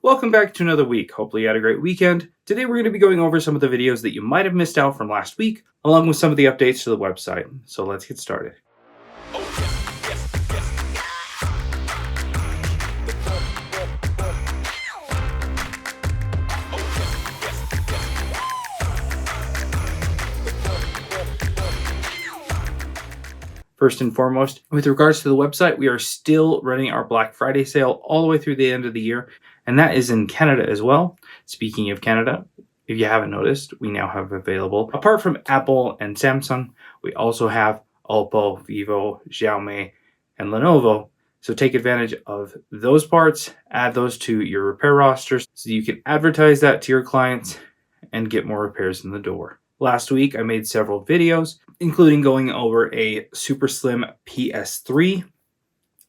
Welcome back to another week. Hopefully you had a great weekend. Today we're going to be going over some of the videos that you might have missed out from last week, along with some of the updates to the website. So let's get started. First and foremost, with regards to the website, we are still running our Black Friday sale all the way through the end of the year, and that is in Canada as well. Speaking of Canada, if you haven't noticed, we now have available, apart from Apple and Samsung, we also have Oppo, Vivo, Xiaomi, and Lenovo. So take advantage of those parts, add those to your repair rosters so you can advertise that to your clients and get more repairs in the door. Last week, I made several videos, including going over a super slim PS3,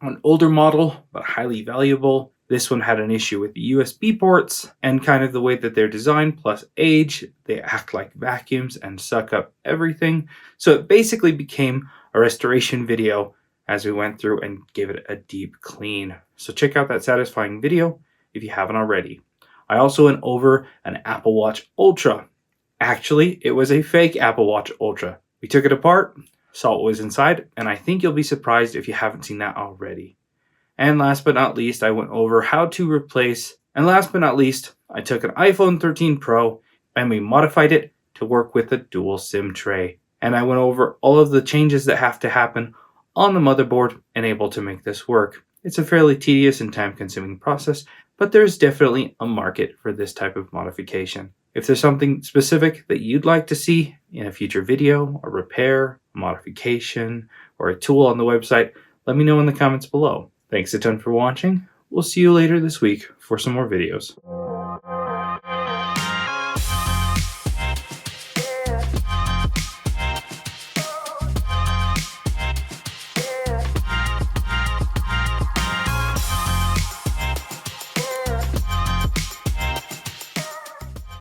an older model, but highly valuable. This one had an issue with the USB ports and kind of the way that they're designed, plus age. They act like vacuums and suck up everything. So it basically became a restoration video as we went through and gave it a deep clean. So check out that satisfying video if you haven't already. I also went over an Apple Watch Ultra. Actually, it was a fake Apple Watch Ultra. We took it apart, saw what was inside, and I think you'll be surprised if you haven't seen that already. And last but not least, I went over how to replace, and last but not least, I took an iPhone 13 Pro and we modified it to work with a dual SIM tray. And I went over all of the changes that have to happen on the motherboard and able to make this work. It's a fairly tedious and time-consuming process, but there's definitely a market for this type of modification. If there's something specific that you'd like to see in a future video, a repair, a modification, or a tool on the website, let me know in the comments below. Thanks a ton for watching. We'll see you later this week for some more videos.